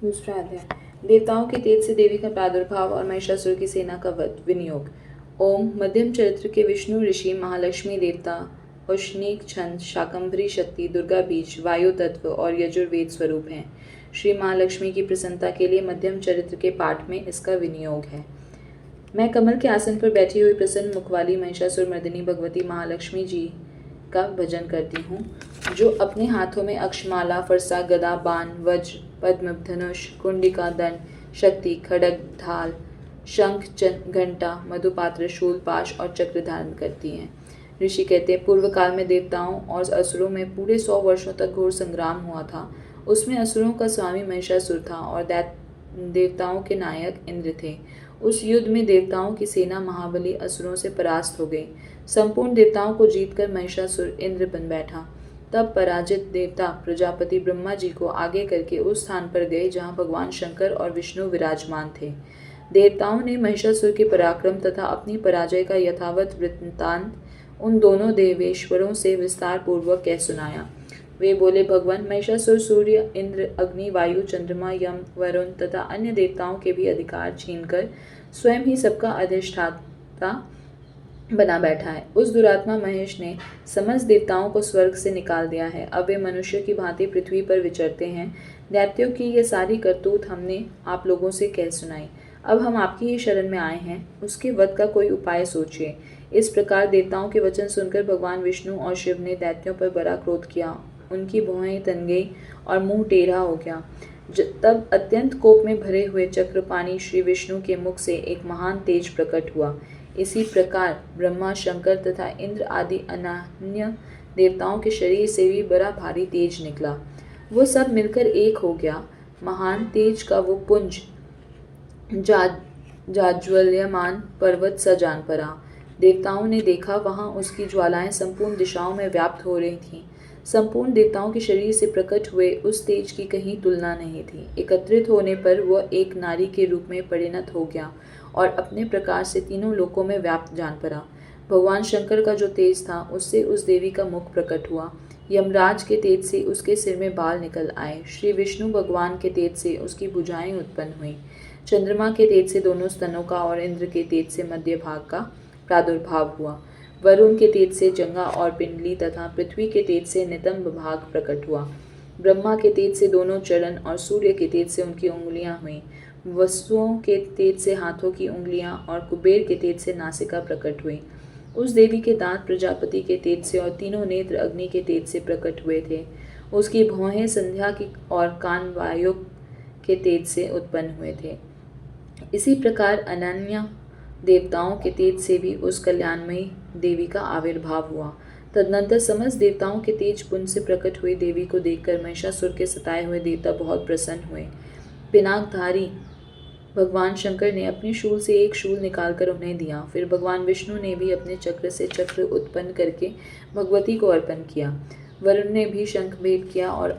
दूसरा अध्याय। देवताओं के तेज से देवी का प्रादुर्भाव और महिषासुर की सेना का वध। विनियोग। ओम मध्यम चरित्र के विष्णु ऋषि महालक्ष्मी देवता उष्णीक छंद शाकंभरी शक्ति दुर्गा बीज वायु तत्व और यजुर्वेद स्वरूप हैं। श्री महालक्ष्मी की प्रसन्नता के लिए मध्यम चरित्र के पाठ में इसका विनियोग है। मैं कमल के आसन पर बैठी हुई प्रसन्न मुख वाली महिषासुर मर्दिनी भगवती महालक्ष्मी जी का भजन करती हूँ, जो अपने हाथों में अक्षमाला फरसा गदा बाण वज्र पद्म धनुष कुंडिका दंड शक्ति खड्ग ढाल शंख घंटा मधुपात्र शूल पाश और चक्र धारण करती हैं। ऋषि कहते हैं, पूर्व काल में देवताओं और असुरों में पूरे 100 वर्षों तक घोर संग्राम हुआ था। उसमें असुरों का स्वामी महिषासुर था और देवताओं के नायक इंद्र थे। उस युद्ध में देवताओं की सेना महाबली असुरों से परास्त हो गई। संपूर्ण देवताओं को जीतकर महिषासुर इंद्र बन बैठा। तब पराजित देवता प्रजापति ब्रह्मा जी को आगे करके उस स्थान पर गए जहाँ भगवान शंकर और विष्णु विराजमान थे। देवताओं ने महिषासुर के पराक्रम तथा अपनी पराजय का यथावत वृत्तांत उन दोनों देवेश्वरों से विस्तार पूर्वक कह सुनाया। वे बोले, भगवान, महिषासुर सूर्य इंद्र अग्नि वायु चंद्रमा यम वरुण तथा अन्य देवताओं के भी अधिकार छीनकर स्वयं ही सबका अधिष्ठाता बना बैठा है। उस दुरात्मा महेश ने समस्त देवताओं को स्वर्ग से निकाल दिया है। अब वे मनुष्य की भांति पृथ्वी पर विचरते हैं। दैत्यों की ये सारी करतूत हमने आप लोगों से कह सुनाई। अब हम आपकी ही शरण में आए हैं, उसके वध का कोई उपाय सोचिए। इस प्रकार देवताओं के वचन सुनकर भगवान विष्णु और शिव ने दैत्यों पर बड़ा क्रोध किया। उनकी भौहें तन गई और मुंह टेढ़ा हो गया। तब अत्यंत कोप में भरे हुए चक्रपाणी श्री विष्णु के मुख से एक महान तेज प्रकट हुआ। इसी प्रकार ब्रह्मा शंकर तथा इंद्र आदि अन्य देवताओं के शरीर से भी बड़ा भारी तेज निकला। वो सब मिलकर एक हो गया। महान तेज का वो पुंज जाज्वल्यमान पर्वत सा जान पड़ा। देवताओं ने देखा, वहां उसकी ज्वालाएं संपूर्ण दिशाओं में व्याप्त हो रही थीं। संपूर्ण देवताओं के शरीर से प्रकट हुए उस तेज की कहीं तुलना नहीं थी। एकत्रित होने पर वह एक नारी के रूप में परिणत हो गया और अपने प्रकार से तीनों लोकों में व्याप्त जान पड़ा। भगवान शंकर का जो तेज था, उससे उस देवी का मुख प्रकट हुआ। यमराज के तेज से उसके सिर में बाल निकल आए। श्री विष्णु भगवान के तेज से उसकी भुजाएं उत्पन्न हुई। चंद्रमा के तेज से दोनों स्तनों का और इंद्र के तेज से मध्य भाग का प्रादुर्भाव हुआ। वरुण के तेज से जंगा और पिंडली तथा पृथ्वी के तेज से नितंब भाग प्रकट हुआ। ब्रह्मा के तेज से दोनों चरण और सूर्य के तेज से उनकी उंगलियां हुई। वसुओं के तेज से हाथों की उंगलियां और कुबेर के तेज से नासिका प्रकट हुई। उस देवी के दांत प्रजापति के तेज से और तीनों नेत्र अग्नि के तेज से प्रकट हुए थे। उसकी भौहें संध्या की और कान वायु के तेज से उत्पन्न हुए थे। इसी प्रकार अनन्य देवताओं के तेज से भी उस कल्याणमयी देवी का आविर्भाव हुआ। तदनंतर समस्त देवताओं के तेज पुंज से प्रकट हुई देवी को देखकर महिषासुर के सताए हुए देवता बहुत प्रसन्न हुए। पिनाकधारी भगवान शंकर ने अपने शूल से एक शूल निकालकर उन्हें दिया। फिर भगवान विष्णु ने भी अपने चक्र से चक्र उत्पन्न करके भगवती को अर्पण किया। वरुण ने भी शंख भेद किया और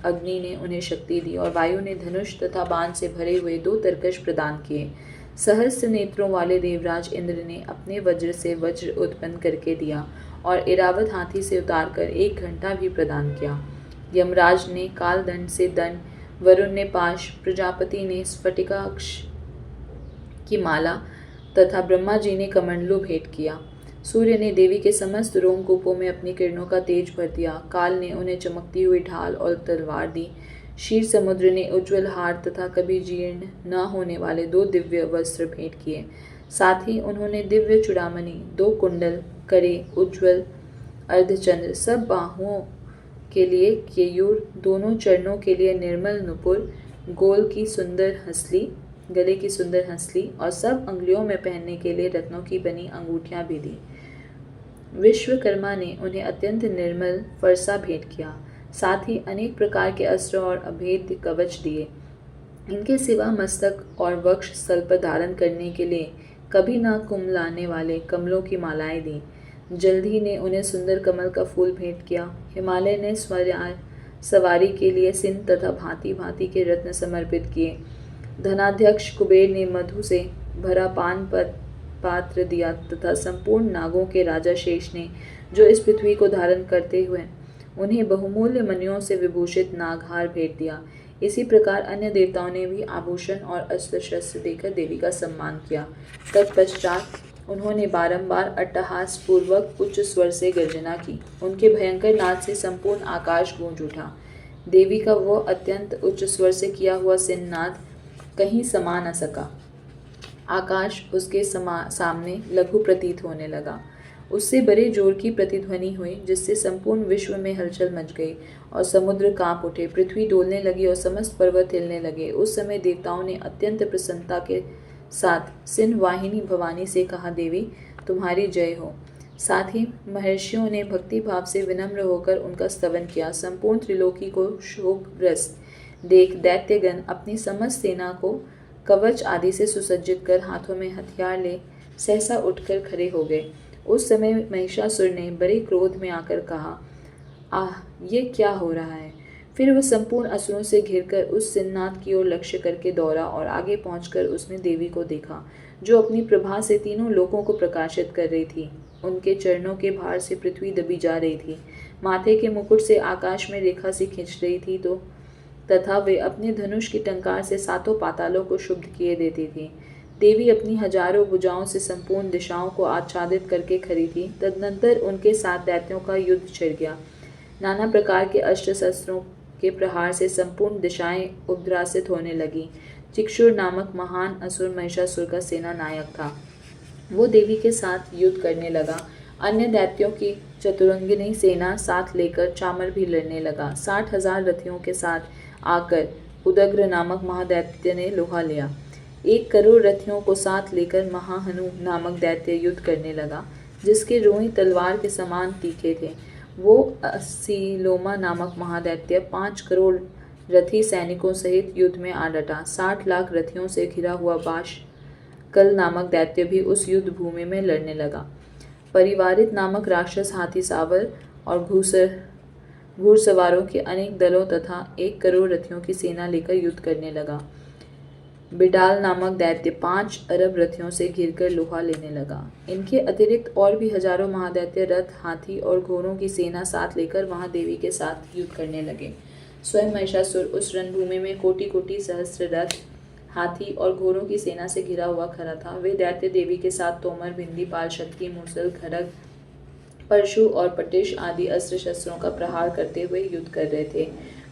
अग्नि ने उन्हें शक्ति दी और वायु ने धनुष तथा बाण से भरे हुए 2 तरकश प्रदान किए। सहस्त्र नेत्रों वाले देवराज इंद्र ने अपने वज्र से वज्र उत्पन्न करके दिया और इरावत हाथी से उतारकर 1 घंटा भी प्रदान किया। यमराज ने कालदंड से दंड, वरुण ने पाश, प्रजापति ने स्फटिकाक्ष की माला तथा ब्रह्मा जी ने कमंडलू भेंट किया। सूर्य ने देवी के समस्त रोमकूपों में अपनी किरणों का तेज भर दिया। काल ने उन्हें चमकती हुई ढाल और तलवार दी। क्षीर समुद्र ने उज्ज्वल हार तथा कभी जीर्ण न होने वाले 2 दिव्य वस्त्र भेंट किए। साथ ही उन्होंने दिव्य चूड़ामणि, 2 कुंडल, करे, उज्ज्वल अर्धचंद्र, सब बाहुओं के लिए केयूर, दोनों चरणों के लिए निर्मल नुपुर, गोल की सुंदर हंसली, गले की सुंदर हंसली और सब अंगुलियों में पहनने के लिए रत्नों की बनी अंगूठियां भी दी। विश्वकर्मा ने उन्हें अत्यंत निर्मल फरसा भेंट किया। साथ ही अनेक प्रकार के अस्त्र और अभेद्य कवच दिए। इनके सिवा मस्तक और वक्ष स्थल पर धारण करने के लिए कभी न कुमलाने वाले कमलों की मालाएं दी। जल्दी ने उन्हें सुंदर कमल का फूल भेंट किया। हिमालय ने सवारी के लिए सिंह तथा भांति भांति के रत्न समर्पित किए। धनाध्यक्ष कुबेर ने मधु से भरा पान पात्र दिया तथा संपूर्ण नागों के राजा शेष ने, जो इस पृथ्वी को धारण करते हुए उन्हें बहुमूल्य मणियों से विभूषित नागहार भेंट दिया। इसी प्रकार अन्य देवताओं ने भी आभूषण और अस्त्र शस्त्र देकर देवी का सम्मान किया। तत्पश्चात उन्होंने बारंबार अट्टहास पूर्वक उच्च स्वर से गर्जना की। उनके भयंकर नाद से संपूर्ण आकाश गूंज उठा। देवी का वह अत्यंत उच्च स्वर से किया हुआ सिंहनाद कहीं समा न सका। आकाश उसके सामने लघु प्रतीत होने लगा। उससे बड़े जोर की प्रतिध्वनि हुई, जिससे संपूर्ण विश्व में हलचल मच गई और समुद्र कांप उठे, पृथ्वी डोलने लगी और समस्त पर्वत हिलने लगे। उस समय देवताओं ने अत्यंत प्रसन्नता के साथ सिंह वाहिनी भवानी से कहा, देवी तुम्हारी जय हो। साथ ही महर्षियों ने भक्ति भाव से विनम्र होकर उनका स्तवन किया। संपूर्ण त्रिलोकी को शोकग्रस्त देख दैत्यगण अपनी समस्त सेना को कवच आदि से सुसज्जित कर हाथों में हथियार ले सहसा उठकर खड़े हो गए। उस समय महिषासुर ने बड़े क्रोध में आकर कहा, आह, ये क्या हो रहा है। फिर वह संपूर्ण असुरों से घिरकर उस सिंहनाद की ओर लक्ष्य करके दौड़ा और आगे पहुंचकर उसने देवी को देखा, जो अपनी प्रभा से तीनों लोकों को प्रकाशित कर रही थी। उनके चरणों के भार से पृथ्वी दबी जा रही थी, माथे के मुकुट से आकाश में रेखा सी खींच रही थी तथा वे अपने धनुष की टंकार से सातों पातालों को शुद्ध किए देती थी। देवी अपनी हजारों भुजाओं से संपूर्ण दिशाओं को आच्छादित करके खड़ी थी। तदनंतर उनके साथ दैत्यों का युद्ध छिड़ गया। नाना प्रकार के अस्त्र शस्त्रों के प्रहार से संपूर्ण दिशाएं उद्रासित होने लगी। चिक्षुर नामक महान असुर महिषासुर का सेना नायक था। वो देवी के साथ युद्ध करने लगा। अन्य दैत्यों की चतुरंगिनी सेना साथ लेकर चामर भी लड़ने लगा। 60,000 रथियों के साथ आकर उदग्र नामक महादैत्य ने लोहा लिया। 1 करोड़ रथियों को साथ लेकर महाहनु नामक दैत्य युद्ध करने लगा, जिसके रोई तलवार के समान तीखे थे। वो असीलोमा नामक महादैत्य 5 करोड़ रथी सैनिकों सहित युद्ध में आ डटा। 60 लाख रथियों से घिरा हुआ बाशकल नामक दैत्य भी उस युद्ध भूमि में लड़ने लगा। परिवारित नामक राक्षस हाथी सावर और घुड़सवारों के अनेक दलों तथा 1 करोड़ रथियों की सेना लेकर युद्ध करने लगा। बिडाल नामक दैत्य 5 अरब रथियों से घिरकर लोहा लेने लगा। इनके अतिरिक्त और भी हजारों महादैत्य रथ, हाथी और घोड़ों की सेना साथ लेकर वहां देवी के साथ युद्ध करने लगे। स्वयं महिषासुर उस रणभूमि में कोटि कोटि सहस्त्र रथ, हाथी और घोड़ों की सेना से घिरा हुआ खड़ा था। वे दैत्य देवी के साथ तोमर, भिंडी, पाल, शतकी, मूसल, खड़ग, परशु और पटिश आदि अस्त्र शस्त्रों का प्रहार करते हुए युद्ध कर रहे थे।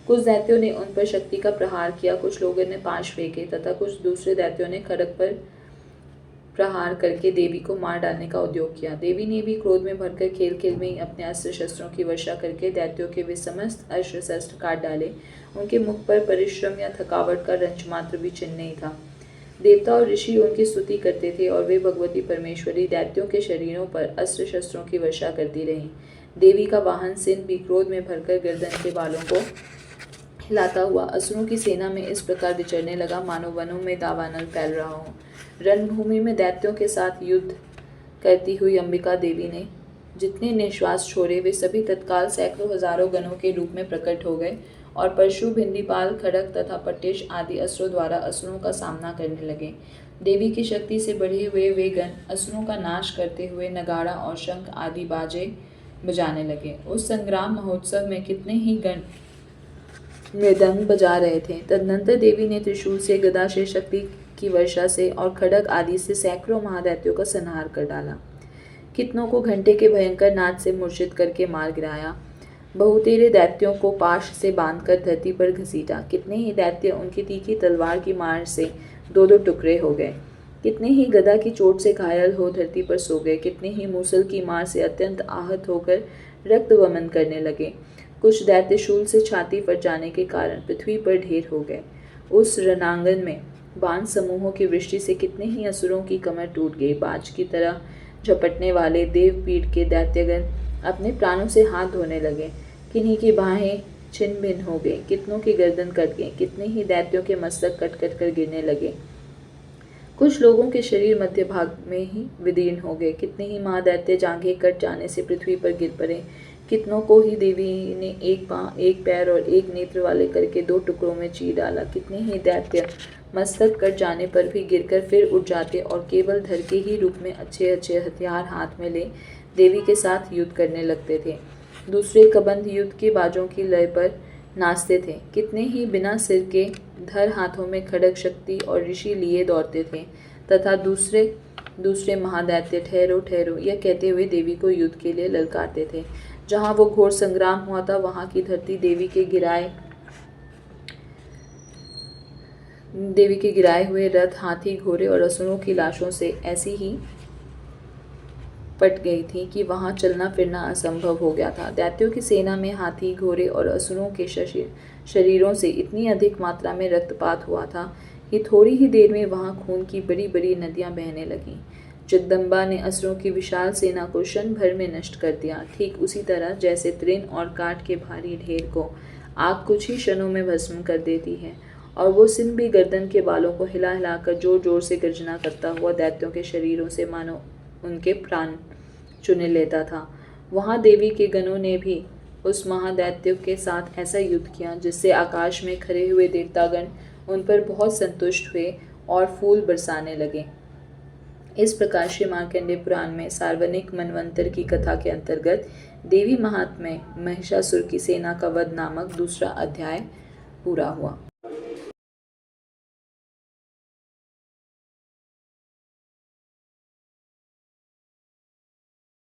कुछ दैत्यों ने उन पर शक्ति का प्रहार किया, कुछ लोगों ने पाश फेंके तथा कुछ दूसरे दैत्यों ने खड़ग पर प्रहार करके देवी को मार डालने का उद्योग किया। देवी ने भी क्रोध में भरकर खेल खेल में ही अपने अस्त्र शस्त्रों की वर्षा करके दैत्यों के वे समस्त अस्त्र शस्त्र काट डाले। उनके मुख पर परिश्रम या थकावट का रंच मात्र भी चिन्ह नहीं था। देवता और ऋषि उनकी स्तुति करते थे और वे भगवती परमेश्वरी दैत्यों के शरीरों पर अस्त्र शस्त्रों की वर्षा करती रहीं। देवी का वाहन सिंह भी क्रोध में भरकर गर्दन के बालों को हिलाता हुआ असुरों की सेना में इस प्रकार विचरने लगा, मानो वनों में दावानल फैल रहा हो। रणभूमि में दैत्यों के साथ युद्ध करती हुई अंबिका देवी ने जितने निश्वास छोड़े, वे सभी तत्काल सैकड़ों हजारों गणों के रूप में प्रकट हो गए और परशु, भिंडीपाल, खड़ग तथा पटिश आदि अस्त्रों द्वारा असुरों का सामना करने लगे। देवी की शक्ति से बढ़े हुए वे गण असुरों का नाश करते हुए नगाड़ा और शंख आदि बाजे बजाने लगे। उस संग्राम महोत्सव में कितने ही गण मृदंग बजा रहे थे। तदनंतर देवी ने त्रिशूल से, गदा से, शक्ति की वर्षा से और खड़ग आदि से सैकड़ों महादैत्यों का संहार कर डाला। कितनों को घंटे के भयंकर नाद से मूर्छित करके मार गिराया। बहुतेरे दैत्यों को पाश से बांधकर धरती पर घसीटा। कितने ही दैत्य उनकी तीखी तलवार की मार से 2-2 टुकड़े हो गए। कितने ही गदा की चोट से घायल हो धरती पर सो गए। कितने ही मूसल की मार से अत्यंत आहत होकर रक्त वमन करने लगे। कुछ दैत्य शूल से छाती फट जाने के कारण पृथ्वी पर ढेर हो गए। उस रणांगन में बाण समूहों की वृष्टि से कितने ही असुरों की कमर टूट गई। बाज की तरह झपटने वाले देवपीठ के दैत्यगण अपने प्राणों से हाथ धोने लगे। किन्हीं की बाहें छिन्न भिन्न हो गई, कितनों की गर्दन कट गई, कितने ही दैत्यों के मस्तक कट कट कर गिरने लगे। कुछ लोगों के शरीर मध्य भाग में ही विदीर्ण हो गए। कितने ही महादैत्य जांघें कट जाने से पृथ्वी पर गिर पड़े। कितनों को ही देवी ने 1 पांव, 1 पैर और 1 नेत्र वाले करके 2 टुकड़ों में चीर डाला। कितने ही दैत्य मस्तक कट जाने पर भी गिरकर फिर उठ जाते और केवल धर के ही रूप में अच्छे अच्छे हथियार हाथ में ले देवी के साथ युद्ध करने लगते थे। दूसरे कबंध युद्ध के बाजों की लय पर नाचते थे। कितने ही बिना सिर के धर हाथों में खड्ग शक्ति और ऋषि लिए दौड़ते थे तथा दूसरे दूसरे महादैत्य ठहरो ठहरो यह कहते हुए देवी को युद्ध के लिए ललकारते थे। जहाँ वो घोर संग्राम हुआ था वहाँ की धरती देवी के गिराए हुए रथ, हाथी, घोड़े और असुरों की लाशों से ऐसी ही पट गई थी कि वहां चलना फिरना असंभव हो गया था। दैत्यों की सेना में हाथी, घोड़े और असुरों के शरीरों से इतनी अधिक मात्रा में रक्तपात हुआ था कि थोड़ी ही देर में वहां खून की बड़ी बड़ी नदियां बहने लगीं। जगदम्बा ने असुरों की विशाल सेना को क्षण भर में नष्ट कर दिया, ठीक उसी तरह जैसे तृण और काठ के भारी ढेर को आग कुछ ही क्षणों में भस्म कर देती है। और वो सिंह भी गर्दन के बालों को हिला हिलाकर जोर जोर से गर्जना करता हुआ दैत्यों के शरीरों से मानो उनके प्राण चुन लेता था। वहां देवी के गणों ने भी उस महादैत्य के साथ ऐसा युद्ध किया जिससे आकाश में खड़े हुए देवतागण उन पर बहुत संतुष्ट हुए और फूल बरसाने लगे। इस प्रकार श्री मार्कंडेय पुराण में सार्वनिक मनवंतर की कथा के अंतर्गत देवी महात्म्य महिषासुर की सेना का वध नामक दूसरा अध्याय पूरा हुआ।